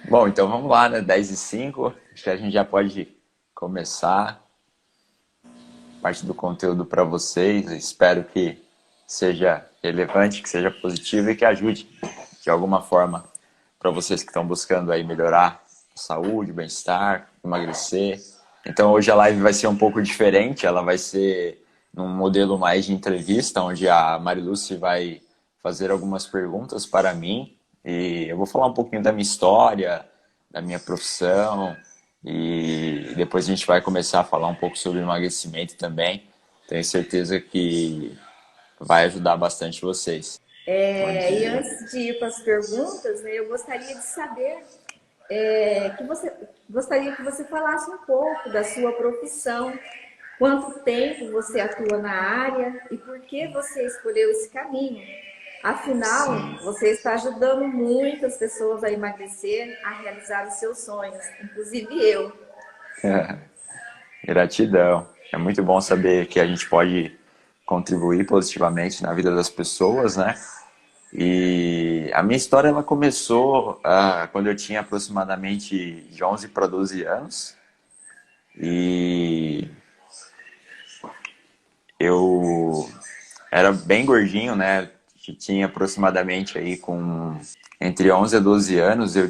Bom, então vamos lá, né? 10h05. Acho que a gente já pode começar parte do conteúdo para vocês. Eu espero que seja relevante, que seja positivo e que ajude de alguma forma para vocês que estão buscando aí melhorar a saúde, bem-estar, emagrecer. Então hoje a live vai ser um pouco diferente, ela vai ser num modelo mais de entrevista, onde a Mariluce vai fazer algumas perguntas para mim e eu vou falar um pouquinho da minha história, da minha profissão e depois a gente vai começar a falar um pouco sobre emagrecimento também. Tenho certeza que vai ajudar bastante vocês. Bom E dia. antes de ir para as perguntas, né, eu gostaria de saber que você gostaria que você falasse um pouco da sua profissão, quanto tempo você atua na área e por que você escolheu esse caminho. Afinal, Sim. você está ajudando muitas pessoas a emagrecer, a realizar os seus sonhos, inclusive eu. Gratidão. É muito bom saber que a gente pode contribuir positivamente na vida das pessoas, né? E a minha história ela começou quando eu tinha aproximadamente de 11 para 12 anos. E eu era bem gordinho, né? Tinha aproximadamente aí com entre 11 a 12 anos, eu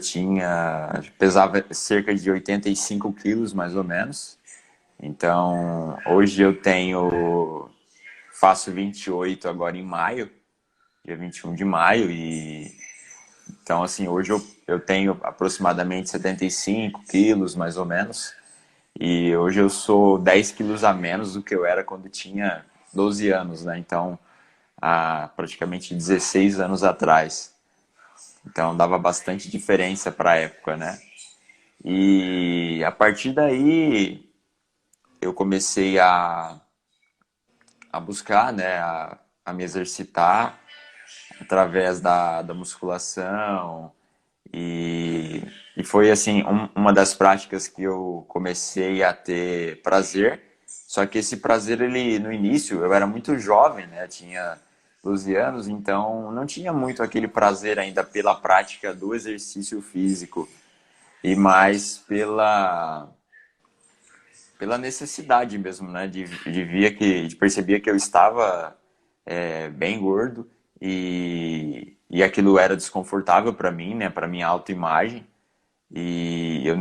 pesava cerca de 85 quilos mais ou menos. Então, hoje faço 28 agora em maio, dia 21 de maio, e então, assim, hoje eu tenho aproximadamente 75 quilos, mais ou menos, e hoje eu sou 10 quilos a menos do que eu era quando tinha 12 anos, né? Então, há praticamente 16 anos atrás. Então, dava bastante diferença para a época, né? E a partir daí, eu comecei a buscar, né, a me exercitar através da musculação e foi assim uma das práticas que eu comecei a ter prazer. Só que esse prazer, ele no início, eu era muito jovem, né, tinha 12 anos, então não tinha muito aquele prazer ainda pela prática do exercício físico e mais pela necessidade mesmo, né? De perceber que eu estava bem gordo e aquilo era desconfortável para mim, né? Para minha autoimagem. E eu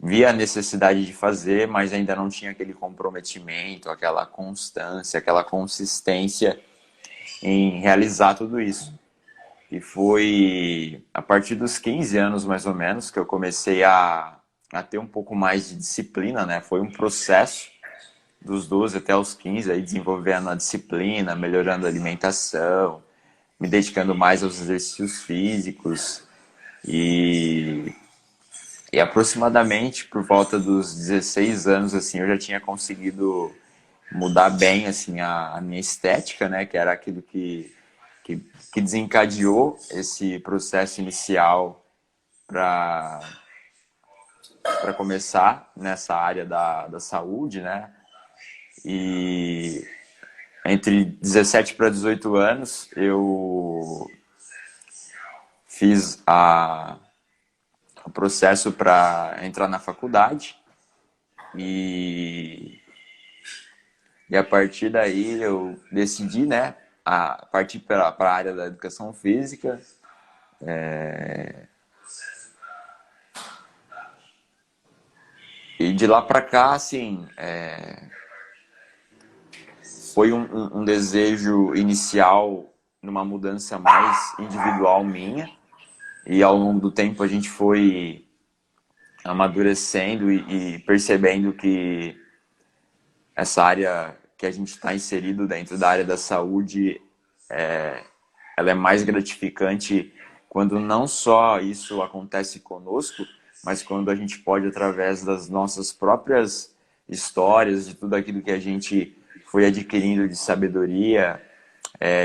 via a necessidade de fazer, mas ainda não tinha aquele comprometimento, aquela constância, aquela consistência em realizar tudo isso. E foi a partir dos 15 anos, mais ou menos, que eu comecei a ter um pouco mais de disciplina, né? Foi um processo dos 12 até os 15, aí desenvolvendo a disciplina, melhorando a alimentação, me dedicando mais aos exercícios físicos e, e aproximadamente por volta dos 16 anos, assim, eu já tinha conseguido mudar bem, assim, a minha estética, né, que era aquilo que, que desencadeou esse processo inicial para começar nessa área da saúde, né, e entre 17 para 18 anos, eu fiz o processo para entrar na faculdade e, e a partir daí eu decidi, né, a partir para a área da educação física. E de lá para cá, assim, foi um desejo inicial numa mudança mais individual minha. E ao longo do tempo a gente foi amadurecendo e percebendo que essa área que a gente está inserido dentro da área da saúde, ela é mais gratificante quando não só isso acontece conosco, mas quando a gente pode, através das nossas próprias histórias, de tudo aquilo que a gente foi adquirindo de sabedoria,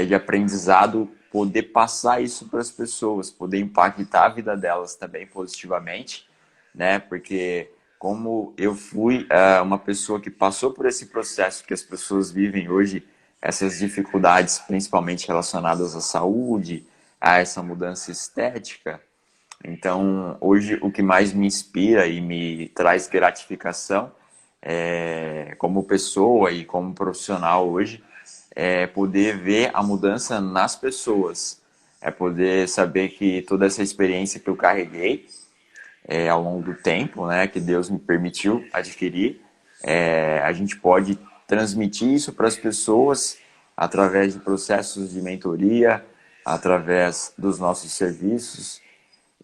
de aprendizado, poder passar isso para as pessoas, poder impactar a vida delas também positivamente, né? Porque como eu fui uma pessoa que passou por esse processo que as pessoas vivem hoje, essas dificuldades, principalmente relacionadas à saúde, a essa mudança estética, Então, hoje, o que mais me inspira e me traz gratificação, como pessoa e como profissional hoje, é poder ver a mudança nas pessoas. É poder saber que toda essa experiência que eu carreguei ao longo do tempo, né, que Deus me permitiu adquirir, a gente pode transmitir isso para as pessoas através de processos de mentoria, através dos nossos serviços.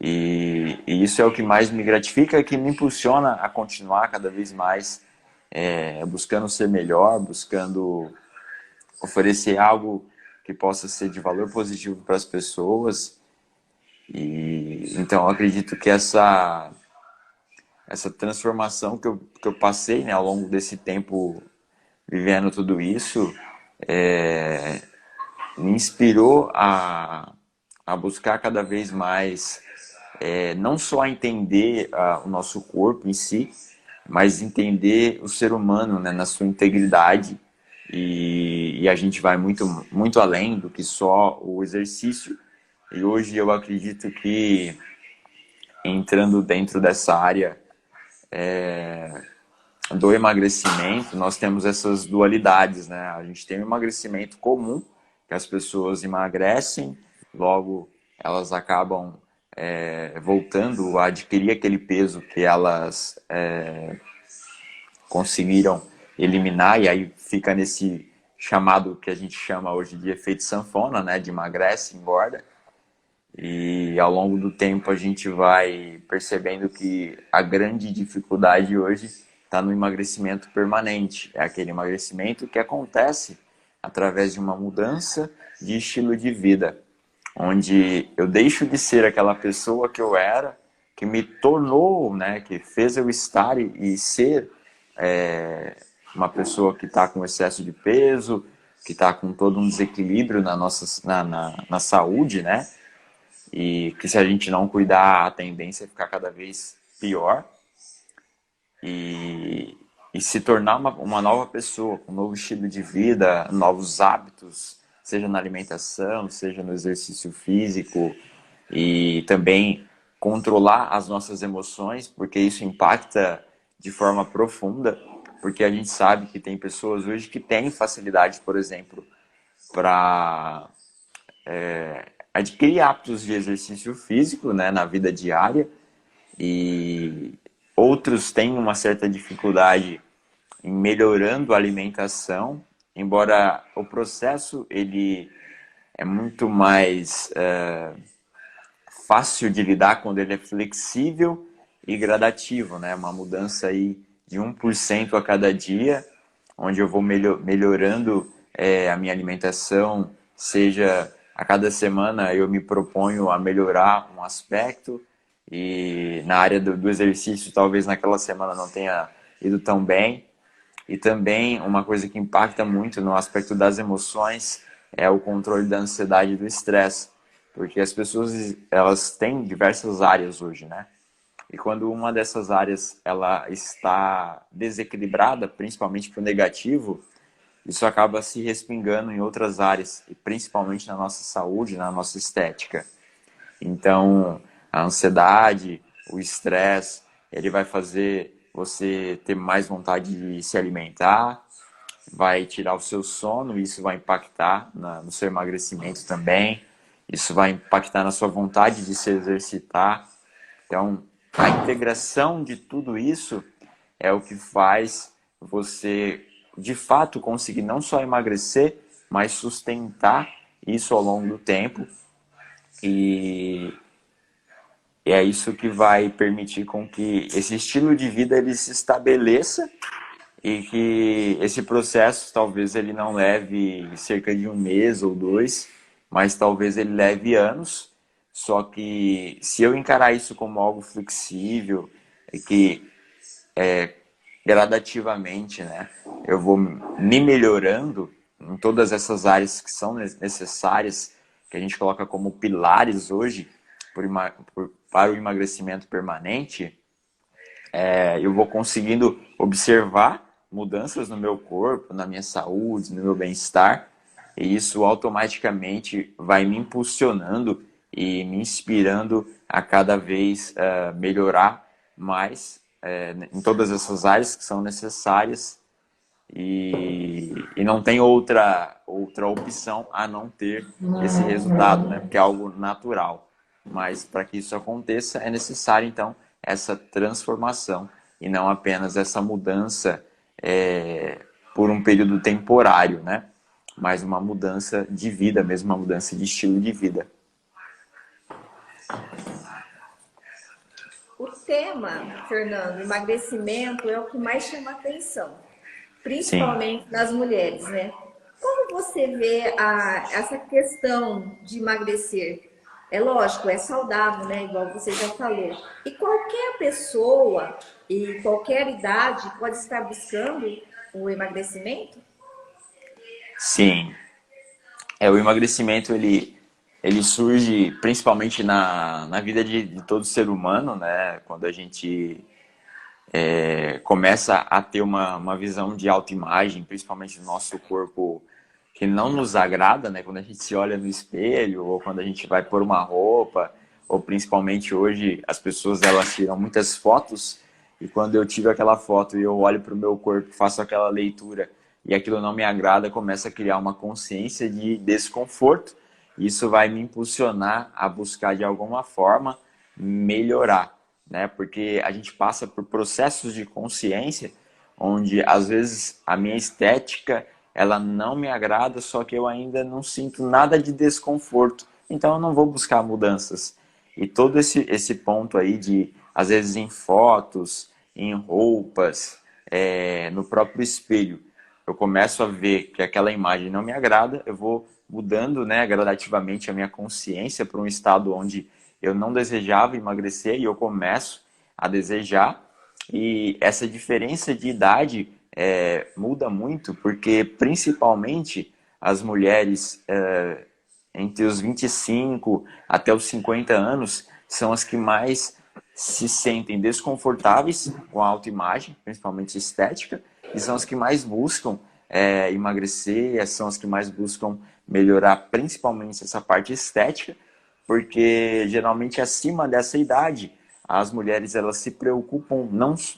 E isso é o que mais me gratifica, que me impulsiona a continuar cada vez mais buscando ser melhor, buscando oferecer algo que possa ser de valor positivo para as pessoas. E então eu acredito que essa transformação que eu passei, né, ao longo desse tempo vivendo tudo isso, me inspirou a buscar cada vez mais, não só a entender o nosso corpo em si, mas entender o ser humano, né, na sua integridade. E a gente vai muito, muito além do que só o exercício. E hoje eu acredito que, entrando dentro dessa área do emagrecimento, nós temos essas dualidades, né? A gente tem o emagrecimento comum, que as pessoas emagrecem, logo elas acabam voltando a adquirir aquele peso que elas conseguiram eliminar, e aí fica nesse chamado que a gente chama hoje de efeito sanfona, né? De emagrece, engorda. E ao longo do tempo a gente vai percebendo que a grande dificuldade hoje está no emagrecimento permanente. É aquele emagrecimento que acontece através de uma mudança de estilo de vida, onde eu deixo de ser aquela pessoa que eu era, que me tornou, né, que fez eu estar e ser uma pessoa que está com excesso de peso, que está com todo um desequilíbrio na saúde, né? E que se a gente não cuidar, a tendência é ficar cada vez pior e se tornar uma nova pessoa, com um novo estilo de vida, novos hábitos, seja na alimentação, seja no exercício físico, e também controlar as nossas emoções, porque isso impacta de forma profunda, porque a gente sabe que tem pessoas hoje que têm facilidade, por exemplo, para adquirir hábitos de exercício físico, né, na vida diária, e outros têm uma certa dificuldade em melhorando a alimentação, embora o processo ele é muito mais fácil de lidar quando ele é flexível e gradativo, né? Uma mudança aí de 1% a cada dia, onde eu vou melhorando a minha alimentação, seja a cada semana eu me proponho a melhorar um aspecto, e na área do exercício talvez naquela semana não tenha ido tão bem. E também uma coisa que impacta muito no aspecto das emoções é o controle da ansiedade e do estresse, porque as pessoas elas têm diversas áreas hoje, né? E quando uma dessas áreas ela está desequilibrada, principalmente para o negativo, isso acaba se respingando em outras áreas, e principalmente na nossa saúde, na nossa estética. Então, a ansiedade, o estresse, ele vai fazer você ter mais vontade de se alimentar, vai tirar o seu sono, isso vai impactar no seu emagrecimento também, isso vai impactar na sua vontade de se exercitar. Então, a integração de tudo isso é o que faz você, de fato, conseguir não só emagrecer, mas sustentar isso ao longo do tempo. E é isso que vai permitir com que esse estilo de vida ele se estabeleça, e que esse processo talvez ele não leve cerca de 1 mês ou 2, mas talvez ele leve anos. Só que se eu encarar isso como algo flexível e que gradativamente, né, eu vou me melhorando em todas essas áreas que são necessárias, que a gente coloca como pilares hoje para o emagrecimento permanente, eu vou conseguindo observar mudanças no meu corpo, na minha saúde, no meu bem-estar, e isso automaticamente vai me impulsionando e me inspirando a cada vez melhorar mais em todas essas áreas que são necessárias e não tem outra opção a não ter esse resultado, né? Porque é algo natural. Mas para que isso aconteça é necessário então essa transformação e não apenas essa mudança por um período temporário, né? Mas uma mudança de vida, mesmo uma mudança de estilo de vida. O tema, Fernando, emagrecimento é o que mais chama atenção, Sim, principalmente nas mulheres, né? Como você vê essa questão de emagrecer? É lógico, é saudável, né? Igual você já falou. E qualquer pessoa e qualquer idade pode estar buscando o emagrecimento? sim. O emagrecimento ele surge principalmente na vida de todo ser humano, né? Quando a gente começa a ter uma visão de autoimagem, principalmente do nosso corpo que não nos agrada, né? Quando a gente se olha no espelho ou quando a gente vai pôr uma roupa, ou principalmente hoje as pessoas elas tiram muitas fotos e quando eu tiro aquela foto e eu olho para o meu corpo, faço aquela leitura e aquilo não me agrada, começa a criar uma consciência de desconforto. Isso vai me impulsionar a buscar de alguma forma melhorar, né? Porque a gente passa por processos de consciência onde às vezes a minha estética ela não me agrada, só que eu ainda não sinto nada de desconforto. Então eu não vou buscar mudanças. E todo esse ponto aí de, às vezes em fotos, em roupas, no próprio espelho, eu começo a ver que aquela imagem não me agrada, eu vou mudando, né, gradativamente a minha consciência para um estado onde eu não desejava emagrecer e eu começo a desejar. E essa diferença de idade muda muito, porque principalmente as mulheres entre os 25 até os 50 anos são as que mais se sentem desconfortáveis com a autoimagem, principalmente estética, e são as que mais buscam emagrecer, são as que mais buscam melhorar principalmente essa parte estética, porque geralmente acima dessa idade as mulheres elas se preocupam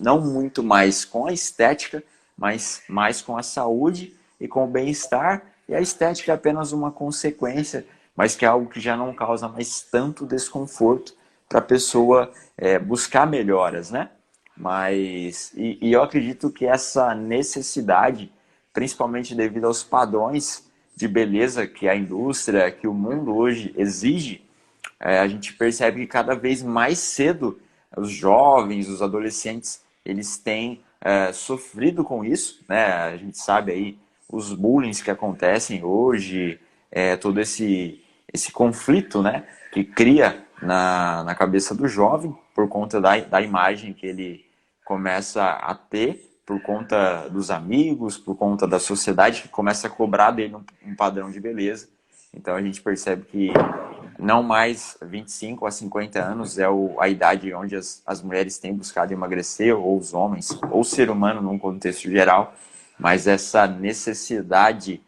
não muito mais com a estética, mas mais com a saúde e com o bem-estar, e a estética é apenas uma consequência, mas que é algo que já não causa mais tanto desconforto para a pessoa buscar melhoras, né? E eu acredito que essa necessidade, principalmente devido aos padrões de beleza que a indústria, que o mundo hoje exige, a gente percebe que cada vez mais cedo os jovens, os adolescentes, eles têm sofrido com isso, né? A gente sabe aí os bullying que acontecem hoje, todo esse conflito, né? Que cria na cabeça do jovem por conta da imagem que ele começa a ter, por conta dos amigos, por conta da sociedade que começa a cobrar dele um padrão de beleza. Então a gente percebe que não mais 25 a 50 anos é a idade onde as mulheres têm buscado emagrecer, ou os homens, ou o ser humano num contexto geral, mas essa necessidade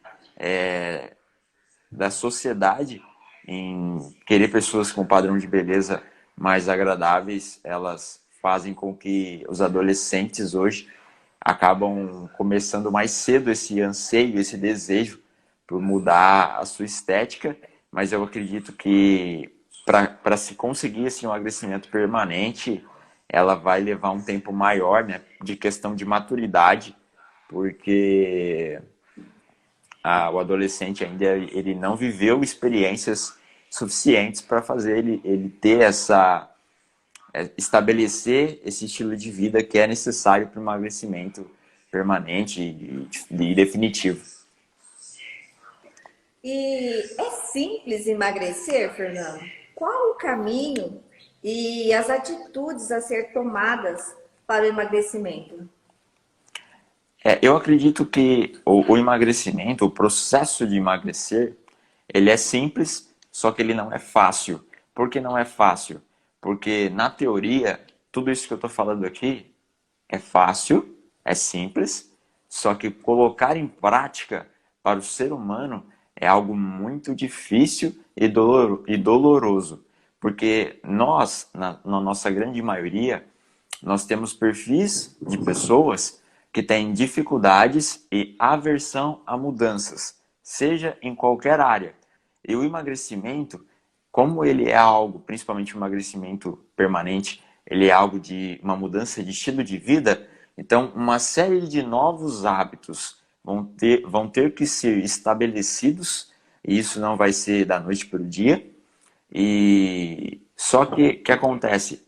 da sociedade em querer pessoas com padrão de beleza mais agradáveis, elas fazem com que os adolescentes hoje acabam começando mais cedo esse anseio, esse desejo por mudar a sua estética, mas eu acredito que para se conseguir assim, um emagrecimento permanente, ela vai levar um tempo maior, né, de questão de maturidade, porque o adolescente ainda ele não viveu experiências suficientes para fazer ele ter estabelecer esse estilo de vida que é necessário para o emagrecimento permanente e definitivo. E é simples emagrecer, Fernando? Qual o caminho e as atitudes a ser tomadas para o emagrecimento? Eu acredito que o emagrecimento, o processo de emagrecer, ele é simples, só que ele não é fácil. Por que não é fácil? Porque na teoria, tudo isso que eu estou falando aqui é fácil, é simples, só que colocar em prática para o ser humano é algo muito difícil e doloroso, porque nós, na nossa grande maioria, nós temos perfis de pessoas que têm dificuldades e aversão a mudanças, seja em qualquer área. E o emagrecimento, como ele é algo, principalmente o emagrecimento permanente, ele é algo de uma mudança de estilo de vida, então uma série de novos hábitos vão ter que ser estabelecidos, e isso não vai ser da noite para o dia. E só que acontece,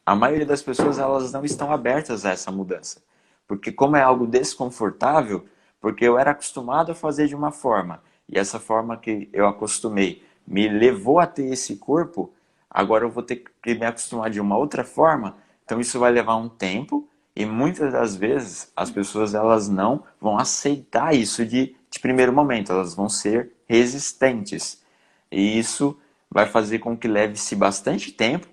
a maioria das pessoas elas não estão abertas a essa mudança, porque como é algo desconfortável, porque eu era acostumado a fazer de uma forma, e essa forma que eu acostumei me levou a ter esse corpo, agora eu vou ter que me acostumar de uma outra forma, então isso vai levar um tempo, e muitas das vezes as pessoas elas não vão aceitar isso de primeiro momento, elas vão ser resistentes. E isso vai fazer com que leve-se bastante tempo.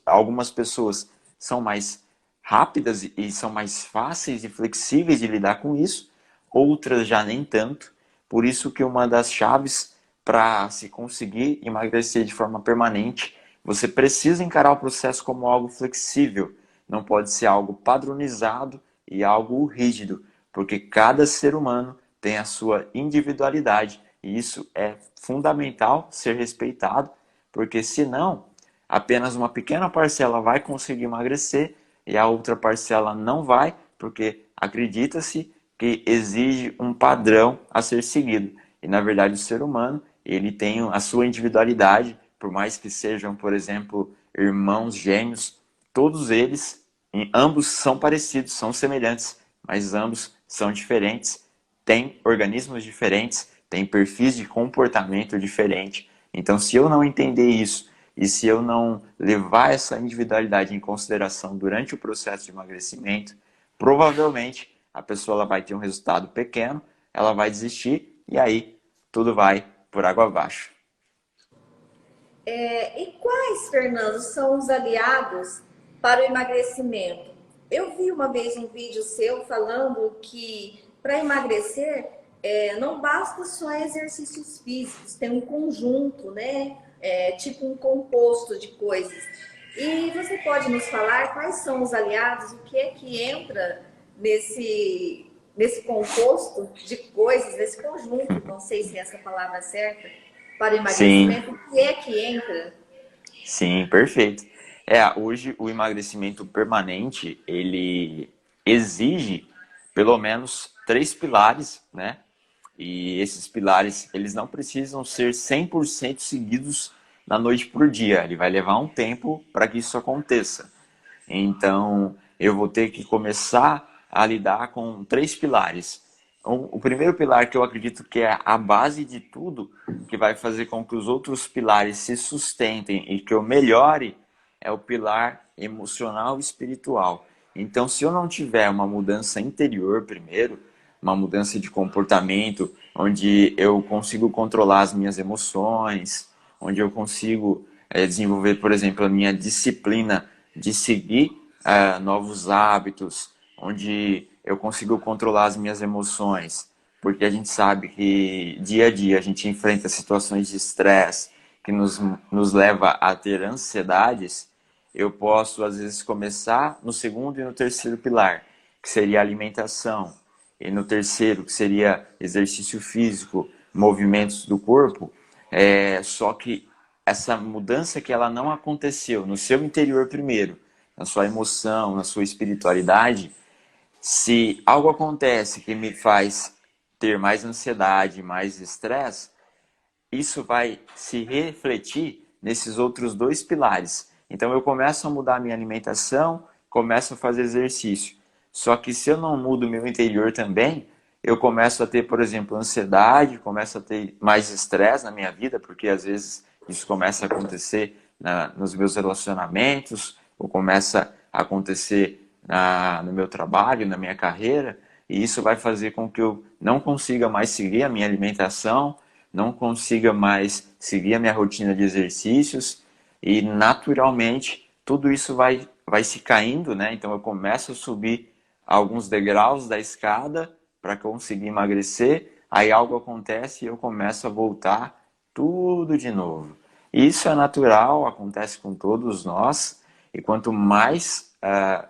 Algumas pessoas são mais rápidas e são mais fáceis e flexíveis de lidar com isso, outras já nem tanto. Por isso que uma das chaves para se conseguir emagrecer de forma permanente, você precisa encarar o processo como algo flexível, não pode ser algo padronizado e algo rígido, porque cada ser humano tem a sua individualidade e isso é fundamental ser respeitado, porque senão apenas uma pequena parcela vai conseguir emagrecer e a outra parcela não vai, porque acredita-se que exige um padrão a ser seguido. E na verdade o ser humano, ele tem a sua individualidade, por mais que sejam, por exemplo, irmãos gêmeos, todos eles, ambos são parecidos, são semelhantes, mas ambos são diferentes, têm organismos diferentes, têm perfis de comportamento diferente. Então, se eu não entender isso e se eu não levar essa individualidade em consideração durante o processo de emagrecimento, provavelmente a pessoa ela vai ter um resultado pequeno, ela vai desistir e aí tudo vai por água abaixo. E quais, Fernando, são os aliados para o emagrecimento? Eu vi uma vez um vídeo seu falando que para emagrecer não basta só exercícios físicos, tem um conjunto, né? Tipo um composto de coisas. E você pode nos falar quais são os aliados, o que é que entra nesse composto de coisas, nesse conjunto, não sei se é essa palavra é certa, para o Sim, emagrecimento, o que é que entra? sim, perfeito. Hoje o emagrecimento permanente, ele exige pelo menos três pilares, né? E esses pilares, eles não precisam ser 100% seguidos da noite para o dia. Ele vai levar um tempo para que isso aconteça. Então, eu vou ter que começar a lidar com três pilares. O primeiro pilar, que eu acredito que é a base de tudo, que vai fazer com que os outros pilares se sustentem e que eu melhore, é o pilar emocional e espiritual. Então, se eu não tiver uma mudança interior primeiro, uma mudança de comportamento, onde eu consigo controlar as minhas emoções, onde eu consigo desenvolver, por exemplo, a minha disciplina de seguir novos hábitos, onde eu consigo controlar as minhas emoções, porque a gente sabe que dia a dia a gente enfrenta situações de estresse que nos leva a ter ansiedades. Eu posso, às vezes, começar no segundo e no terceiro pilar, que seria a alimentação, e no terceiro, que seria exercício físico, movimentos do corpo, só que essa mudança que ela não aconteceu no seu interior primeiro, na sua emoção, na sua espiritualidade, se algo acontece que me faz ter mais ansiedade, mais estresse, isso vai se refletir nesses outros dois pilares. Então eu começo a mudar a minha alimentação, começo a fazer exercício. Só que se eu não mudo o meu interior também, eu começo a ter, por exemplo, ansiedade, começo a ter mais estresse na minha vida, porque às vezes isso começa a acontecer nos meus relacionamentos, ou começa a acontecer no meu trabalho, na minha carreira, e isso vai fazer com que eu não consiga mais seguir a minha alimentação, não consiga mais seguir a minha rotina de exercícios e naturalmente tudo isso vai se caindo, né? Então eu começo a subir alguns degraus da escada para conseguir emagrecer, aí algo acontece e eu começo a voltar tudo de novo. Isso é natural, acontece com todos nós, e quanto mais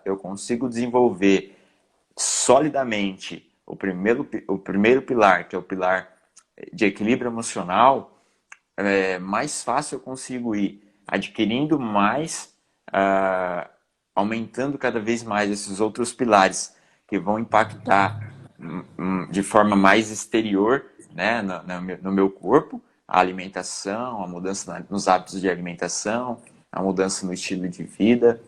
eu consigo desenvolver solidamente o primeiro pilar, que é o pilar de equilíbrio emocional, mais fácil eu consigo ir adquirindo mais, aumentando cada vez mais esses outros pilares que vão impactar de forma mais exterior, né, no meu corpo, a alimentação, a mudança nos hábitos de alimentação, a mudança no estilo de vida,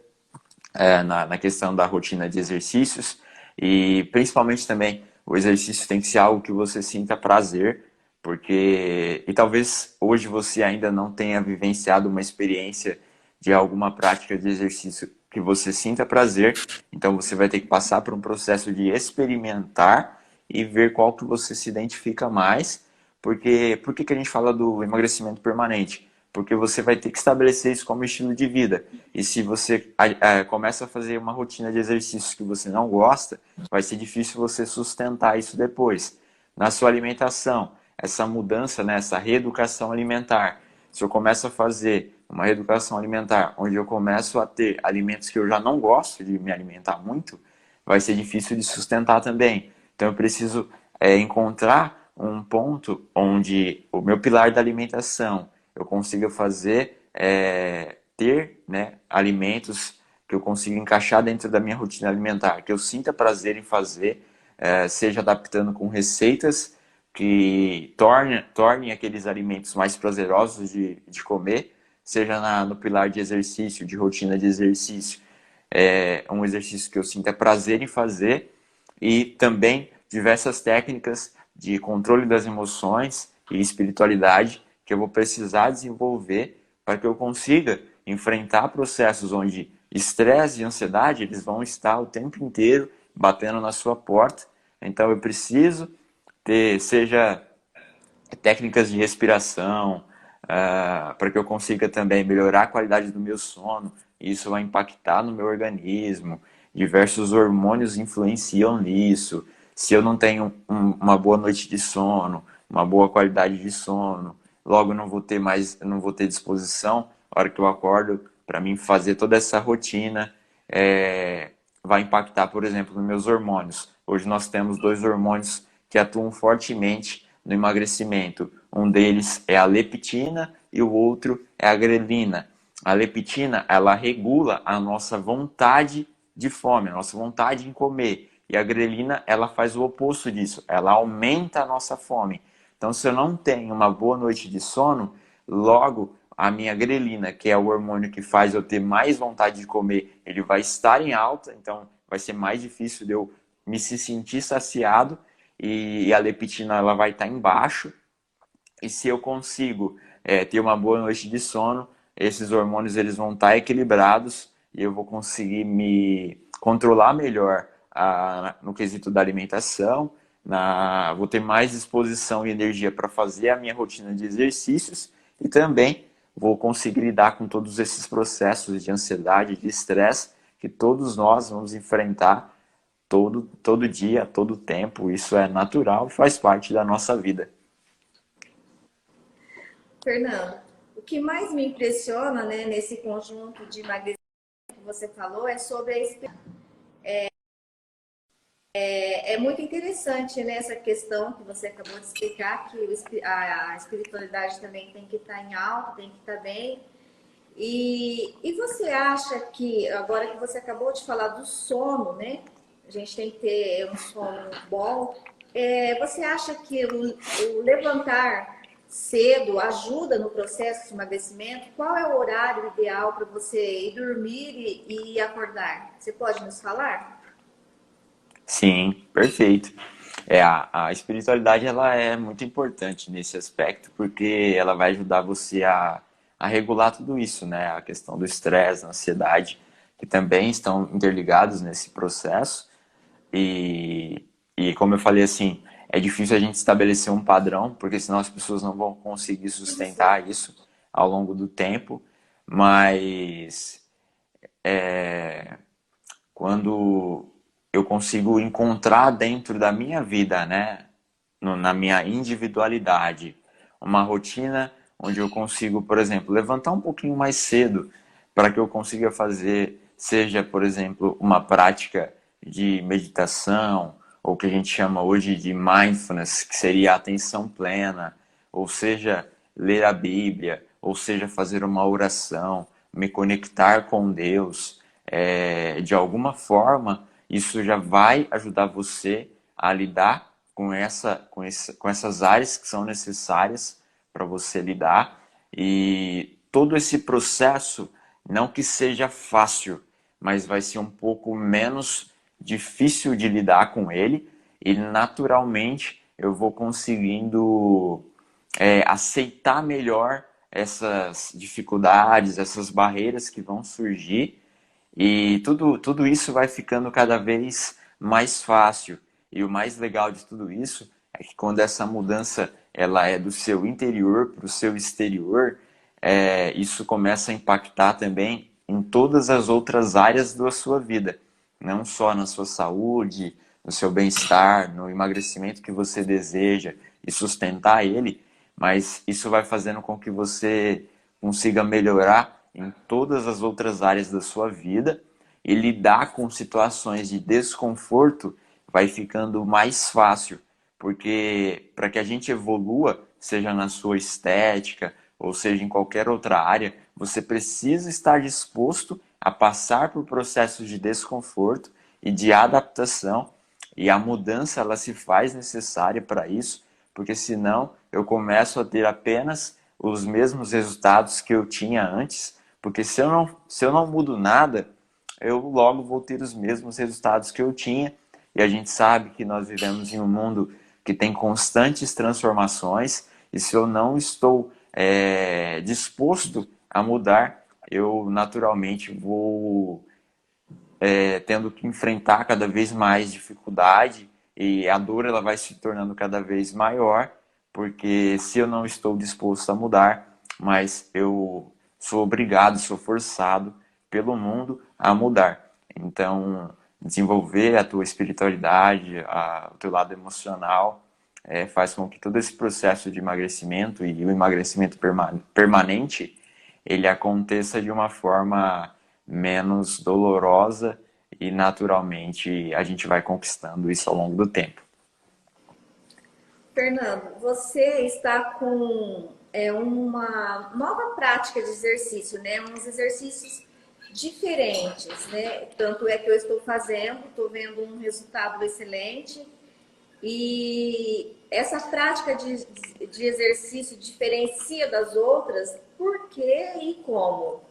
na questão da rotina de exercícios e principalmente também o exercício tem que ser algo que você sinta prazer, porque e talvez hoje você ainda não tenha vivenciado uma experiência de alguma prática de exercício que você sinta prazer, então você vai ter que passar por um processo de experimentar e ver qual que você se identifica mais, porque por que a gente fala do emagrecimento permanente? Porque você vai ter que estabelecer isso como estilo de vida. E se você começa a fazer uma rotina de exercícios que você não gosta, vai ser difícil você sustentar isso depois. Na sua alimentação, essa mudança, né, essa reeducação alimentar. Se eu começo a fazer uma reeducação alimentar, onde eu começo a ter alimentos que eu já não gosto de me alimentar muito, vai ser difícil de sustentar também. Então eu preciso encontrar um ponto onde o meu pilar da alimentação eu consiga fazer, ter, né, alimentos que eu consiga encaixar dentro da minha rotina alimentar, que eu sinta prazer em fazer, seja adaptando com receitas que tornem aqueles alimentos mais prazerosos de comer, seja no pilar de exercício, de rotina de exercício, um exercício que eu sinta prazer em fazer, e também diversas técnicas de controle das emoções e espiritualidade que eu vou precisar desenvolver para que eu consiga enfrentar processos onde estresse e ansiedade eles vão estar o tempo inteiro batendo na sua porta. Então eu preciso ter, seja técnicas de respiração, para que eu consiga também melhorar a qualidade do meu sono. Isso vai impactar no meu organismo. Diversos hormônios influenciam nisso. Se eu não tenho uma boa noite de sono, uma boa qualidade de sono, logo não vou ter mais, não vou ter disposição na hora que eu acordo para mim fazer toda essa rotina. Vai impactar, por exemplo, nos meus hormônios. Hoje nós temos dois hormônios que atuam fortemente no emagrecimento. Um deles é a leptina e o outro é a grelina. A leptina, ela regula a nossa vontade de fome, a nossa vontade em comer. E a grelina, ela faz o oposto disso, ela aumenta a nossa fome. Então, se eu não tenho uma boa noite de sono, logo a minha grelina, que é o hormônio que faz eu ter mais vontade de comer, ele vai estar em alta, então vai ser mais difícil de eu me se sentir saciado, e a leptina ela vai estar embaixo. E se eu consigo ter uma boa noite de sono, esses hormônios eles vão estar equilibrados e eu vou conseguir me controlar melhor no quesito da alimentação, vou ter mais disposição e energia para fazer a minha rotina de exercícios e também vou conseguir lidar com todos esses processos de ansiedade, de estresse que todos nós vamos enfrentar todo dia, todo tempo. Isso é natural e faz parte da nossa vida. Fernando, o que mais me impressiona, né, nesse conjunto de emagrecimento que você falou é sobre a é muito interessante, né, essa questão que você acabou de explicar, que a espiritualidade também tem que estar em alta, tem que estar bem. E você acha que, agora que você acabou de falar do sono, né? A gente tem que ter um sono bom. Você acha que o levantar cedo ajuda no processo de emagrecimento? Qual é o horário ideal para você ir dormir e acordar? Você pode nos falar? Sim, perfeito. A espiritualidade ela é muito importante nesse aspecto, porque ela vai ajudar você a regular tudo isso, né? A questão do estresse, da ansiedade, que também estão interligados nesse processo. E como eu falei assim, é difícil a gente estabelecer um padrão, porque senão as pessoas não vão conseguir sustentar isso ao longo do tempo. Mas quando eu consigo encontrar dentro da minha vida, né, na minha individualidade. Uma rotina onde eu consigo, por exemplo, levantar um pouquinho mais cedo para que eu consiga fazer, seja, por exemplo, uma prática de meditação, ou que a gente chama hoje de mindfulness, que seria a atenção plena, ou seja, ler a Bíblia, ou seja, fazer uma oração, me conectar com Deus. De alguma forma, isso já vai ajudar você a lidar com essas áreas que são necessárias para você lidar. E todo esse processo, não que seja fácil, mas vai ser um pouco menos difícil de lidar com ele, e naturalmente eu vou conseguindo aceitar melhor essas dificuldades, essas barreiras que vão surgir, e tudo isso vai ficando cada vez mais fácil. E o mais legal de tudo isso é que quando essa mudança ela é do seu interior para o seu exterior, isso começa a impactar também em todas as outras áreas da sua vida. Não só na sua saúde, no seu bem-estar, no emagrecimento que você deseja e sustentar ele, mas isso vai fazendo com que você consiga melhorar em todas as outras áreas da sua vida, e lidar com situações de desconforto vai ficando mais fácil, porque para que a gente evolua, seja na sua estética ou seja em qualquer outra área, você precisa estar disposto a passar por processos de desconforto e de adaptação, e a mudança ela se faz necessária para isso, porque senão eu começo a ter apenas os mesmos resultados que eu tinha antes, porque se eu não mudo nada, eu logo vou ter os mesmos resultados que eu tinha. E a gente sabe que nós vivemos em um mundo que tem constantes transformações, e se eu não estou disposto a mudar, eu naturalmente vou tendo que enfrentar cada vez mais dificuldade, e a dor ela vai se tornando cada vez maior, porque se eu não estou disposto a mudar, mas eu sou obrigado, sou forçado pelo mundo a mudar. Então, desenvolver a tua espiritualidade, o teu lado emocional, faz com que todo esse processo de emagrecimento e o emagrecimento permanente, ele aconteça de uma forma menos dolorosa, e naturalmente a gente vai conquistando isso ao longo do tempo. Fernando, você está com uma nova prática de exercício, né? Uns exercícios diferentes, né? Tanto é que eu estou fazendo, estou vendo um resultado excelente. E essa prática de exercício diferencia das outras, por quê e como?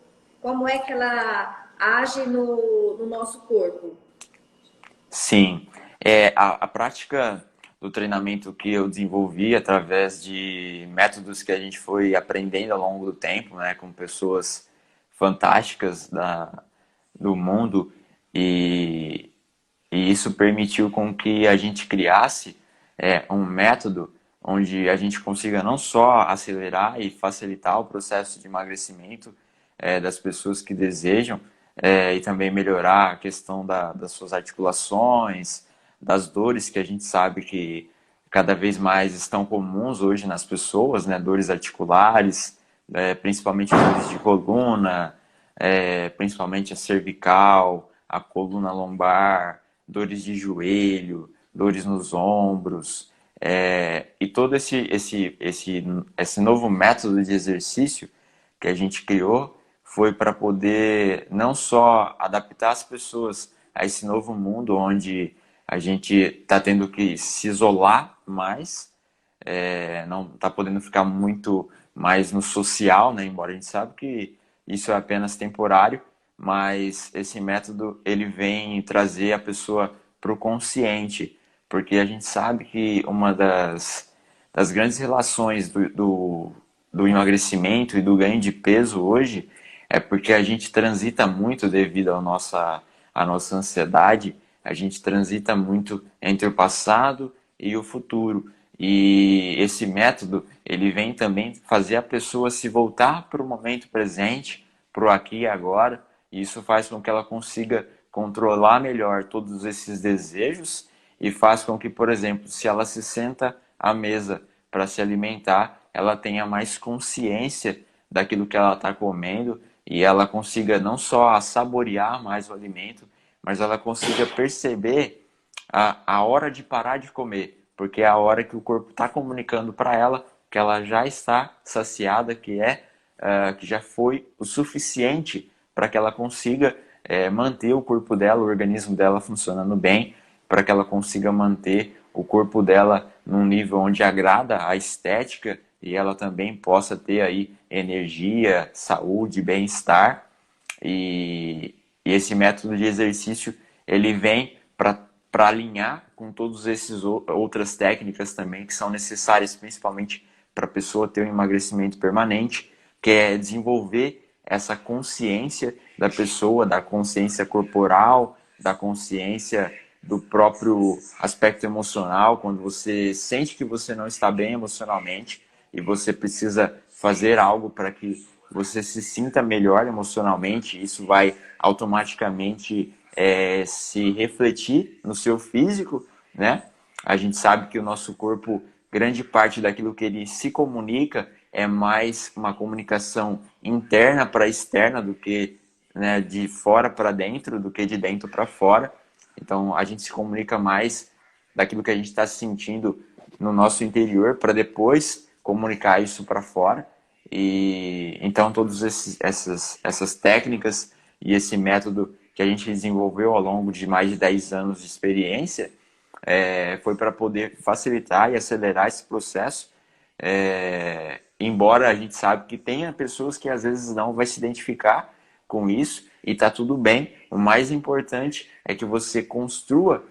Como é que ela age no nosso corpo? Sim, a prática do treinamento que eu desenvolvi através de métodos que a gente foi aprendendo ao longo do tempo, né, com pessoas fantásticas do mundo, e, e isso permitiu com que a gente criasse um método onde a gente consiga não só acelerar e facilitar o processo de emagrecimento das pessoas que desejam, e também melhorar a questão das suas articulações, das dores que a gente sabe que cada vez mais estão comuns hoje nas pessoas, né? Dores articulares, principalmente dores de coluna, principalmente a cervical, a coluna lombar, dores de joelho, dores nos ombros, e todo esse novo método de exercício que a gente criou foi para poder não só adaptar as pessoas a esse novo mundo onde a gente está tendo que se isolar mais, não está podendo ficar muito mais no social, né? Embora a gente sabe que isso é apenas temporário, mas esse método ele vem trazer a pessoa para o consciente, porque a gente sabe que uma das grandes relações do emagrecimento e do ganho de peso hoje é porque a gente transita muito devido à nossa ansiedade, a gente transita muito entre o passado e o futuro. E esse método, ele vem também fazer a pessoa se voltar para o momento presente, para o aqui e agora, e isso faz com que ela consiga controlar melhor todos esses desejos, e faz com que, por exemplo, se ela se senta à mesa para se alimentar, ela tenha mais consciência daquilo que ela está comendo e ela consiga não só saborear mais o alimento, mas ela consiga perceber a hora de parar de comer, porque é a hora que o corpo está comunicando para ela que ela já está saciada, que já foi o suficiente para que ela consiga manter o corpo dela, o organismo dela funcionando bem, para que ela consiga manter o corpo dela num nível onde agrada a estética e ela também possa ter aí energia, saúde, bem-estar. E esse método de exercício ele vem para alinhar com todas essas outras técnicas também que são necessárias, principalmente para a pessoa ter um emagrecimento permanente, que é desenvolver essa consciência da pessoa, da consciência corporal, da consciência do próprio aspecto emocional, quando você sente que você não está bem emocionalmente e você precisa fazer algo para que você se sinta melhor emocionalmente, isso vai automaticamente se refletir no seu físico, né? A gente sabe que o nosso corpo, grande parte daquilo que ele se comunica é mais uma comunicação interna para externa do que, né, de fora para dentro, do que de dentro para fora. Então a gente se comunica mais daquilo que a gente está sentindo no nosso interior para depois comunicar isso para fora. E então todas essas técnicas e esse método que a gente desenvolveu ao longo de mais de 10 anos de experiência foi para poder facilitar e acelerar esse processo. Embora a gente sabe que tenha pessoas que às vezes não vai se identificar com isso e tá tudo bem. O mais importante é que você construa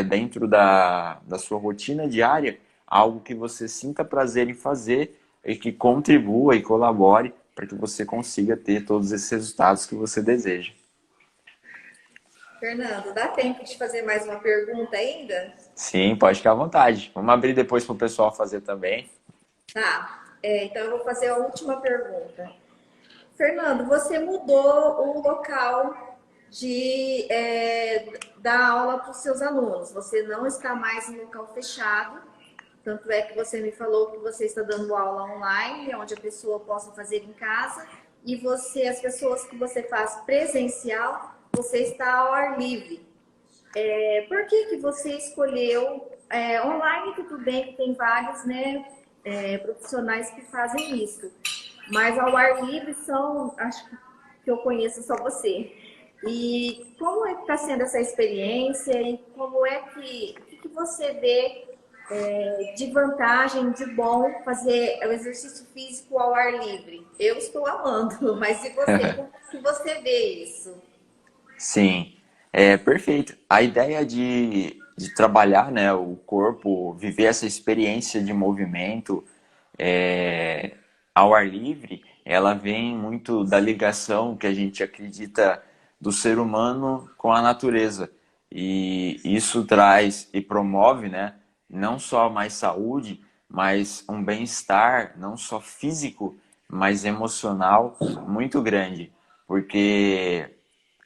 dentro da sua rotina diária algo que você sinta prazer em fazer e que contribua e colabore para que você consiga ter todos esses resultados que você deseja. Fernando, dá tempo de fazer mais uma pergunta ainda? Sim, pode ficar à vontade. Vamos abrir depois para o pessoal fazer também. Tá. Então eu vou fazer a última pergunta. Fernando, você mudou o local de dar aula para os seus alunos. Você não está mais em local fechado. Tanto é que você me falou que você está dando aula online, onde a pessoa possa fazer em casa. E você, as pessoas que você faz presencial, você está ao ar livre. Por que você escolheu online? Tudo bem que tem vários, né, profissionais que fazem isso, mas ao ar livre acho que eu conheço só você. E como é que está sendo essa experiência e como é que você vê de vantagem, de bom fazer o exercício físico ao ar livre? Eu estou amando, mas e você? Como que você vê isso? Sim, perfeito. A ideia de trabalhar, né, o corpo, viver essa experiência de movimento ao ar livre, ela vem muito da ligação que a gente acredita do ser humano com a natureza. E isso traz e promove, né, não só mais saúde, mas um bem-estar, não só físico, mas emocional muito grande. Porque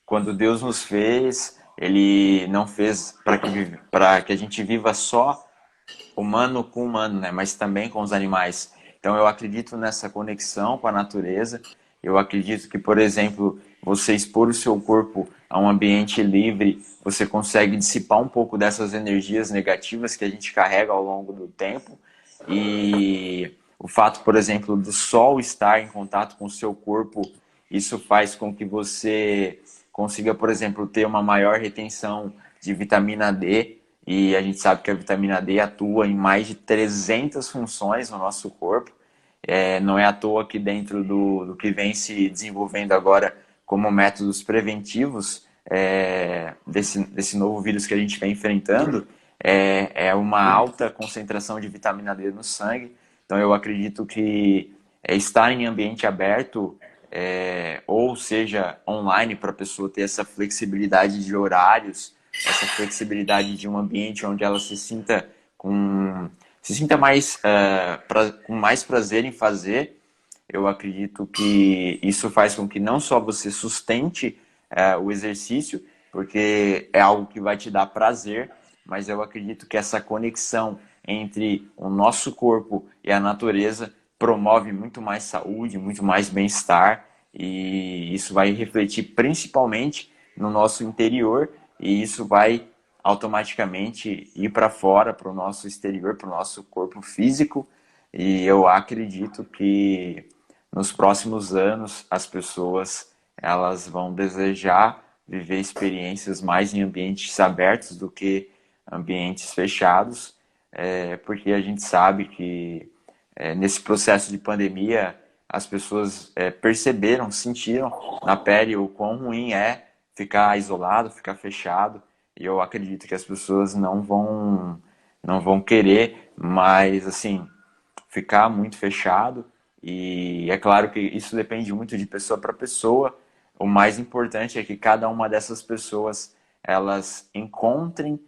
quando Deus nos fez, Ele não fez para que a gente viva só humano com humano, né? Mas também com os animais. Então eu acredito nessa conexão com a natureza. Eu acredito que, por exemplo, você expor o seu corpo a um ambiente livre, você consegue dissipar um pouco dessas energias negativas que a gente carrega ao longo do tempo. E o fato, por exemplo, do sol estar em contato com o seu corpo, isso faz com que você consiga, por exemplo, ter uma maior retenção de vitamina D. E a gente sabe que a vitamina D atua em mais de 300 funções no nosso corpo. Não é à toa que dentro do que vem se desenvolvendo agora como métodos preventivos desse novo vírus que a gente vem enfrentando, é uma alta concentração de vitamina D no sangue. Então eu acredito que estar em ambiente aberto, ou seja, online, para a pessoa ter essa flexibilidade de horários, essa flexibilidade de um ambiente onde ela se sinta mais com mais prazer em fazer. Eu acredito que isso faz com que não só você sustente o exercício, porque é algo que vai te dar prazer, mas eu acredito que essa conexão entre o nosso corpo e a natureza promove muito mais saúde, muito mais bem-estar, e isso vai refletir principalmente no nosso interior, e isso vai automaticamente ir para fora, para o nosso exterior, para o nosso corpo físico. E eu acredito que nos próximos anos as pessoas elas vão desejar viver experiências mais em ambientes abertos do que ambientes fechados, porque a gente sabe que nesse processo de pandemia as pessoas perceberam, sentiram na pele o quão ruim é ficar isolado, ficar fechado, e eu acredito que as pessoas não vão querer mais assim ficar muito fechado. E é claro que isso depende muito de pessoa para pessoa. O mais importante é que cada uma dessas pessoas elas encontrem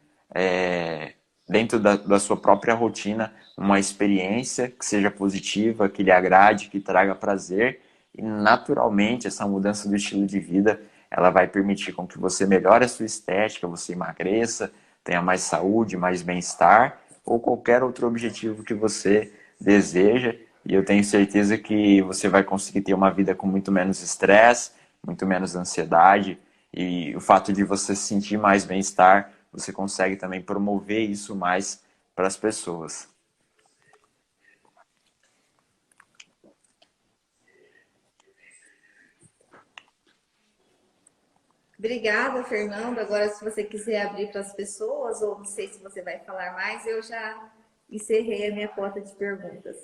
dentro da sua própria rotina uma experiência que seja positiva, que lhe agrade, que traga prazer, e naturalmente essa mudança do estilo de vida ela vai permitir com que você melhore a sua estética, você emagreça, tenha mais saúde, mais bem-estar, ou qualquer outro objetivo que você deseja. E eu tenho certeza que você vai conseguir ter uma vida com muito menos estresse, muito menos ansiedade, e o fato de você sentir mais bem-estar, você consegue também promover isso mais para as pessoas. Obrigada, Fernando. Agora, se você quiser abrir para as pessoas, ou não sei se você vai falar mais, eu já encerrei a minha porta de perguntas.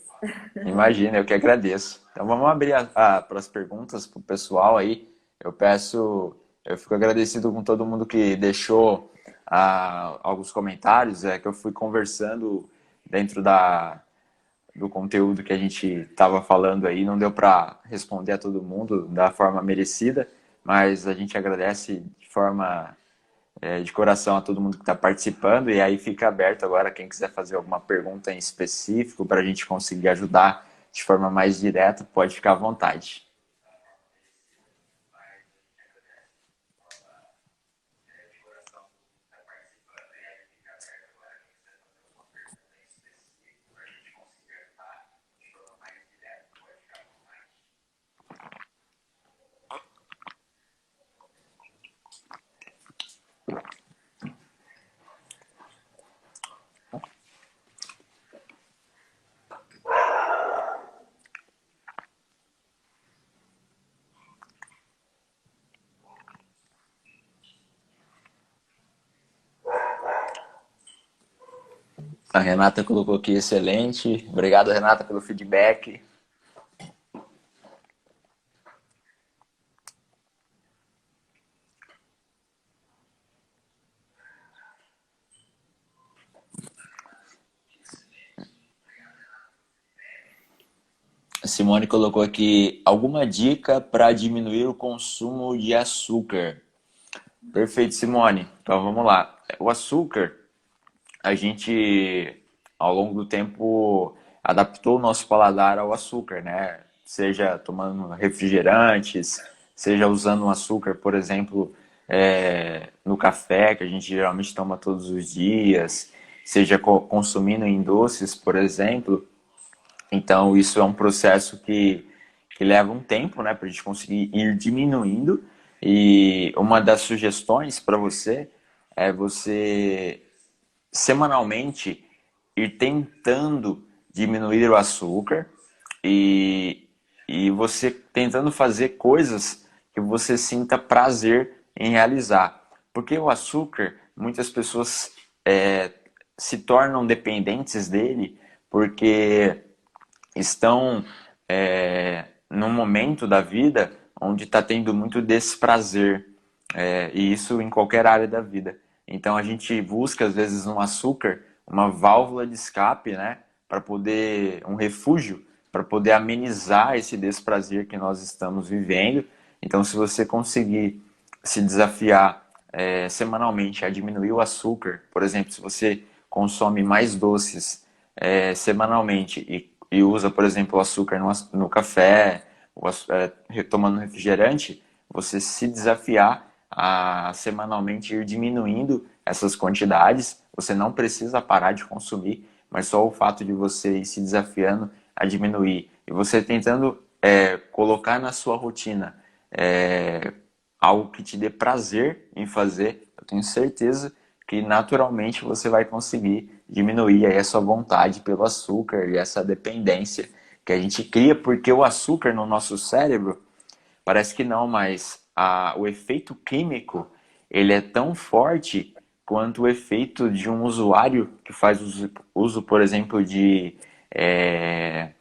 Imagina, eu que agradeço. Então vamos abrir para as perguntas para o pessoal aí. Eu fico agradecido com todo mundo que deixou alguns comentários, que eu fui conversando dentro do conteúdo que a gente estava falando aí. Não deu para responder a todo mundo da forma merecida, mas a gente agradece de forma de coração a todo mundo que está participando, e aí fica aberto agora quem quiser fazer alguma pergunta em específico para a gente conseguir ajudar de forma mais direta, pode ficar à vontade. A Renata colocou aqui excelente. Obrigado, Renata, pelo feedback. A Simone colocou aqui alguma dica para diminuir o consumo de açúcar. Perfeito, Simone. Então vamos lá. O açúcar, a gente ao longo do tempo adaptou o nosso paladar ao açúcar, né? Seja tomando refrigerantes, seja usando um açúcar, por exemplo, no café, que a gente geralmente toma todos os dias, seja consumindo em doces, por exemplo. Então, isso é um processo que leva um tempo, né, para a gente conseguir ir diminuindo. E uma das sugestões para você é você semanalmente ir tentando diminuir o açúcar e, e você tentando fazer coisas que você sinta prazer em realizar. Porque o açúcar, muitas pessoas se tornam dependentes dele porque estão num momento da vida onde está tendo muito desprazer, e isso em qualquer área da vida. Então a gente busca às vezes no açúcar uma válvula de escape, né, para poder um refúgio para poder amenizar esse desprazer que nós estamos vivendo. Então se você conseguir se desafiar semanalmente a diminuir o açúcar, por exemplo, se você consome mais doces semanalmente e usa, por exemplo, o açúcar no café, tomando refrigerante, você se desafiar a semanalmente ir diminuindo essas quantidades. Você não precisa parar de consumir, mas só o fato de você ir se desafiando a diminuir e você tentando colocar na sua rotina algo que te dê prazer em fazer, eu tenho certeza que naturalmente você vai conseguir diminuir aí a sua vontade pelo açúcar e essa dependência que a gente cria, porque o açúcar no nosso cérebro, parece que não, mas o efeito químico ele é tão forte quanto o efeito de um usuário que faz uso por exemplo, de é,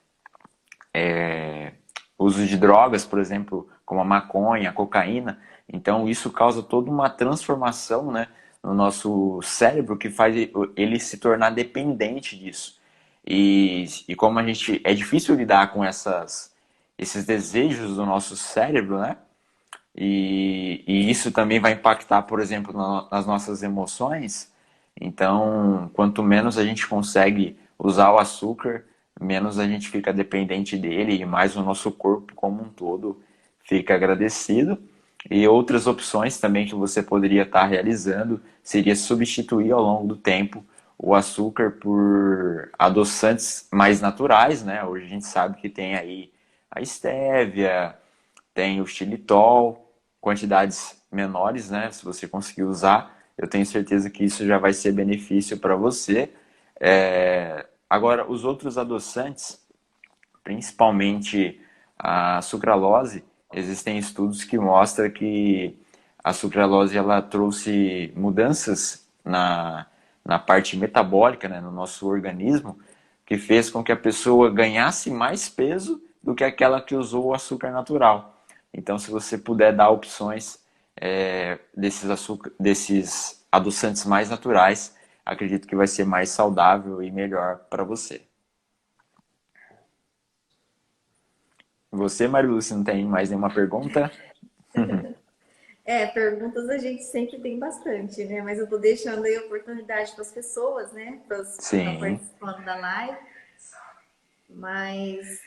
uso de drogas, por exemplo, como a maconha, a cocaína. Então isso causa toda uma transformação, né, no nosso cérebro que faz ele se tornar dependente disso. E como a gente é difícil lidar com esses desejos do nosso cérebro, né? E isso também vai impactar, por exemplo, nas nossas emoções. Então, quanto menos a gente consegue usar o açúcar, menos a gente fica dependente dele e mais o nosso corpo como um todo fica agradecido. E outras opções também que você poderia estar realizando seria substituir ao longo do tempo o açúcar por adoçantes mais naturais, né? Hoje a gente sabe que tem aí a estévia, tem o xilitol, quantidades menores, né? Se você conseguir usar, eu tenho certeza que isso já vai ser benefício para você. Agora, os outros adoçantes, principalmente a sucralose, existem estudos que mostram que a sucralose ela trouxe mudanças na parte metabólica, né, no nosso organismo, que fez com que a pessoa ganhasse mais peso do que aquela que usou o açúcar natural. Então, se você puder dar opções desses adoçantes mais naturais, acredito que vai ser mais saudável e melhor para você. Você, Mariluce, não tem mais nenhuma pergunta? Perguntas a gente sempre tem bastante, né? Mas eu tô deixando aí a oportunidade para as pessoas, né? Para os que estão Sim. participando da live. Mas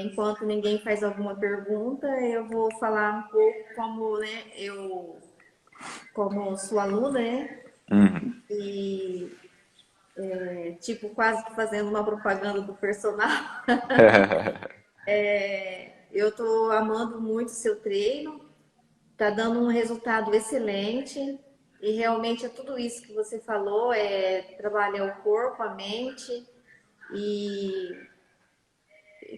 enquanto ninguém faz alguma pergunta, eu vou falar um pouco como, né, como sua aluna, né? Uhum. E tipo, quase que fazendo uma propaganda do personal. Eu tô amando muito o seu treino, tá dando um resultado excelente. E realmente é tudo isso que você falou, trabalhar o corpo, a mente e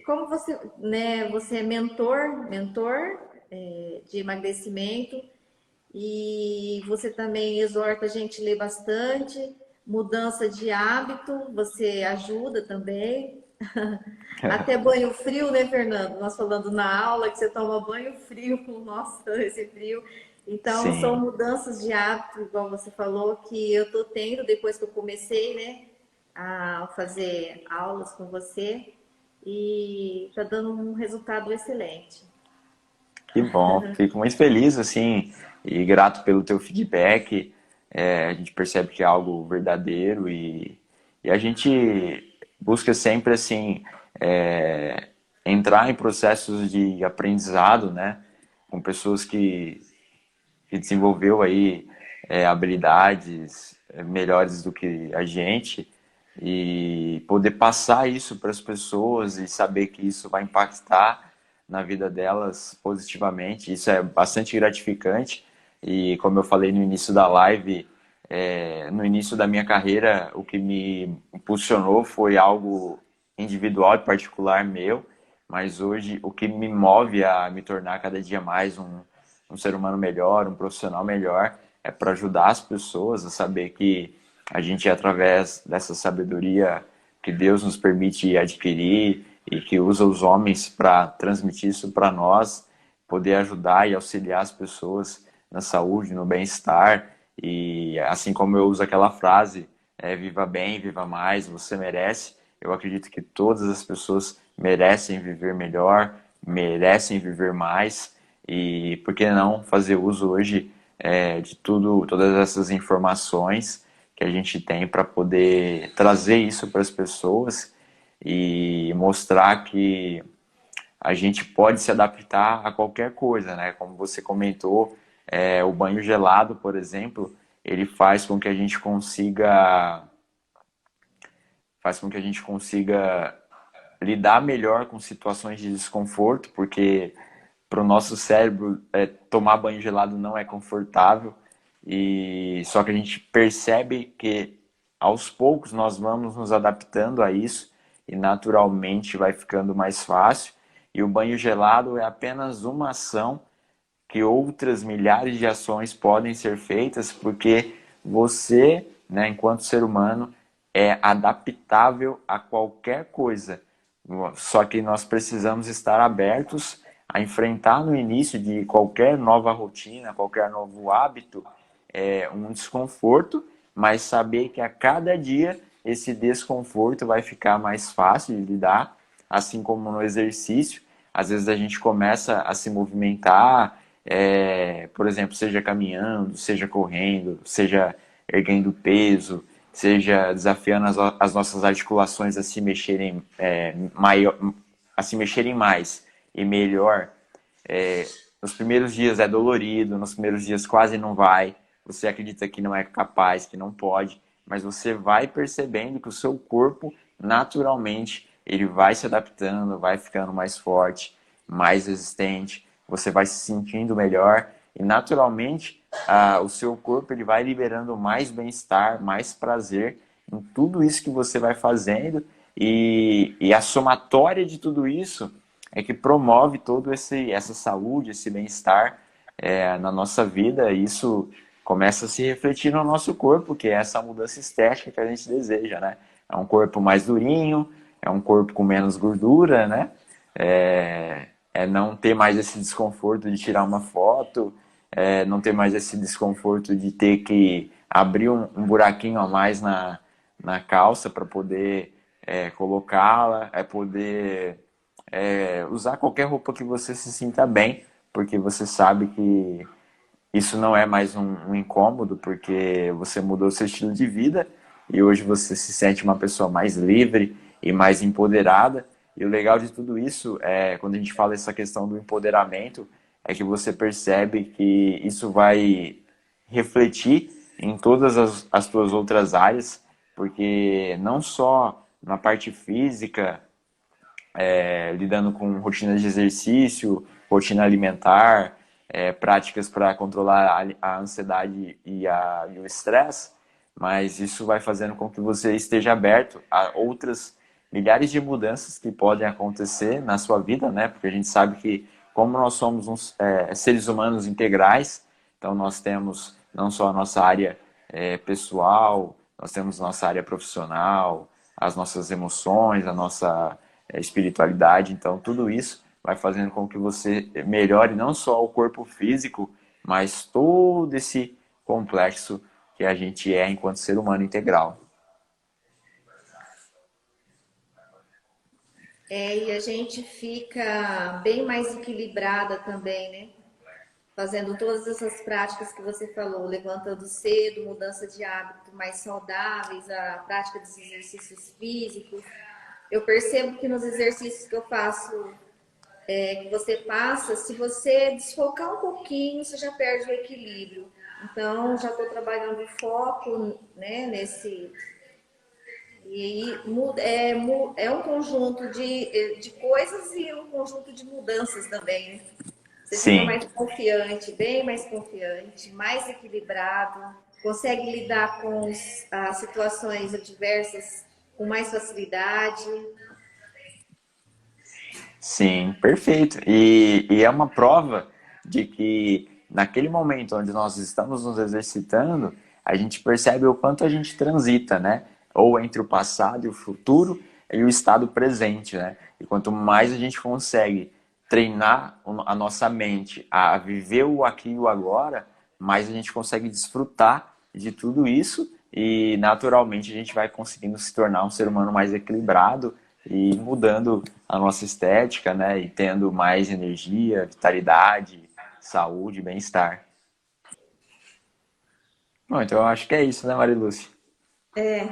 como você, né, você é mentor de emagrecimento e você também exorta a gente a ler bastante, mudança de hábito, você ajuda também. Até banho frio, né, Fernando? Nós falando na aula que você toma banho frio, nossa, esse frio. Então, são Sim. mudanças de hábito, igual você falou, que eu tô tendo depois que eu comecei, né, a fazer aulas com você e tá dando um resultado excelente. Que bom. Fico muito feliz, assim, e grato pelo teu feedback. A gente percebe que é algo verdadeiro e a gente busca sempre, assim, entrar em processos de aprendizado, né? Com pessoas que desenvolveu aí habilidades melhores do que a gente e poder passar isso para as pessoas e saber que isso vai impactar na vida delas positivamente, isso é bastante gratificante e como eu falei no início da live, no início da minha carreira, o que me impulsionou foi algo individual e particular meu, mas hoje o que me move a me tornar cada dia mais um ser humano melhor, um profissional melhor, é para ajudar as pessoas a saber que a gente, através dessa sabedoria que Deus nos permite adquirir e que usa os homens para transmitir isso para nós, poder ajudar e auxiliar as pessoas na saúde, no bem-estar. E assim como eu uso aquela frase, viva bem, viva mais, você merece. Eu acredito que todas as pessoas merecem viver melhor, merecem viver mais e por que não fazer uso hoje de tudo, todas essas informações que a gente tem para poder trazer isso para as pessoas e mostrar que a gente pode se adaptar a qualquer coisa, né? Como você comentou, o banho gelado, por exemplo, ele faz com que a gente consiga faz com que a gente consiga lidar melhor com situações de desconforto, porque para o nosso cérebro tomar banho gelado não é confortável, e só que a gente percebe que aos poucos nós vamos nos adaptando a isso e naturalmente vai ficando mais fácil. E o banho gelado é apenas uma ação que outras milhares de ações podem ser feitas, porque você, né, enquanto ser humano, é adaptável a qualquer coisa. Só que nós precisamos estar abertos a enfrentar no início de qualquer nova rotina, qualquer novo hábito, um desconforto, mas saber que a cada dia esse desconforto vai ficar mais fácil de lidar, assim como no exercício. Às vezes a gente começa a se movimentar, por exemplo, seja caminhando, seja correndo, seja erguendo peso, seja desafiando as nossas articulações a se mexerem a se mexerem mais e melhor. Nos primeiros dias é dolorido, nos primeiros dias quase não vai, você acredita que não é capaz, que não pode, mas você vai percebendo que o seu corpo, naturalmente, ele vai se adaptando, vai ficando mais forte, mais resistente, você vai se sentindo melhor e, naturalmente, o seu corpo ele vai liberando mais bem-estar, mais prazer em tudo isso que você vai fazendo e a somatória de tudo isso é que promove todo essa saúde, esse bem-estar na nossa vida. E isso começa a se refletir no nosso corpo, que é essa mudança estética que a gente deseja, né? É um corpo mais durinho, é um corpo com menos gordura, né? Não ter mais esse desconforto de tirar uma foto, não ter mais esse desconforto de ter que abrir um buraquinho a mais na calça para poder colocá-la, poder usar qualquer roupa que você se sinta bem, porque você sabe que isso não é mais um incômodo, porque você mudou seu estilo de vida e hoje você se sente uma pessoa mais livre e mais empoderada. E o legal de tudo isso é, quando a gente fala essa questão do empoderamento, é que você percebe que isso vai refletir em todas as tuas outras áreas, porque não só na parte física, lidando com rotinas de exercício, rotina alimentar, práticas para controlar a ansiedade e o estresse, mas isso vai fazendo com que você esteja aberto a outras milhares de mudanças que podem acontecer na sua vida, né? Porque a gente sabe que como nós somos seres humanos integrais, então nós temos não só a nossa área pessoal, nós temos nossa área profissional, as nossas emoções, a nossa espiritualidade. Então, tudo isso vai fazendo com que você melhore não só o corpo físico, mas todo esse complexo que a gente é enquanto ser humano integral. E a gente fica bem mais equilibrada também, né? Fazendo todas essas práticas que você falou, levantando cedo, mudança de hábito mais saudáveis, a prática dos exercícios físicos. Eu percebo que nos exercícios que eu faço, que você passa, se você desfocar um pouquinho, você já perde o equilíbrio. Então, já estou trabalhando o foco, né, nesse. E é um conjunto de coisas e um conjunto de mudanças também, né? Você fica Sim, mais confiante, bem mais confiante, mais equilibrado, consegue lidar com as situações adversas com mais facilidade. sim, perfeito. E é uma prova de que naquele momento onde nós estamos nos exercitando, a gente percebe o quanto a gente transita, né? Ou entre o passado e o futuro e o estado presente, né? E quanto mais a gente consegue treinar a nossa mente a viver o aqui e o agora, mais a gente consegue desfrutar de tudo isso e naturalmente a gente vai conseguindo se tornar um ser humano mais equilibrado e mudando a nossa estética, né? E tendo mais energia, vitalidade, saúde, bem-estar. Bom, então eu acho que é isso, né, Marilúcia? É,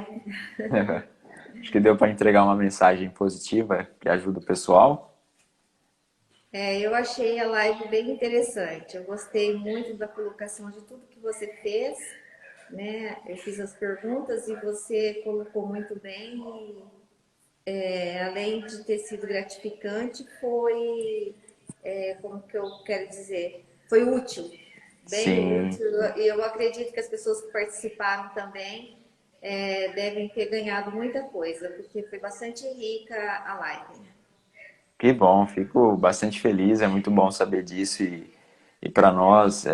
Acho que deu para entregar uma mensagem positiva que ajuda o pessoal. eu achei a live bem interessante. Eu gostei muito da colocação de tudo que você fez né? Eu fiz as perguntas e você colocou muito bem. Além de ter sido gratificante, foi, como que eu quero dizer, foi útil, bem Sim, útil. E eu acredito que as pessoas que participaram também devem ter ganhado muita coisa, porque foi bastante rica a live. que bom, fico bastante feliz, é muito bom saber disso e para nós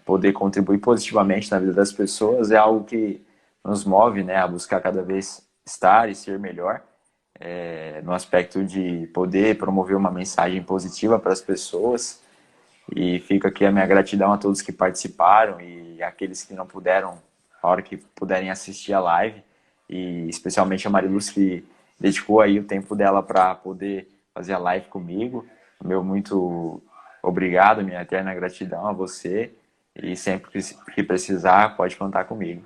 poder contribuir positivamente na vida das pessoas é algo que nos move, né, a buscar cada vez estar e ser melhor, no aspecto de poder promover uma mensagem positiva para as pessoas. E fica aqui a minha gratidão a todos que participaram e aqueles que não puderam, a hora que puderem assistir a live. E especialmente a Mariluz que dedicou aí o tempo dela para poder fazer a live comigo. Meu muito obrigado, minha eterna gratidão a você. E sempre que precisar, pode contar comigo.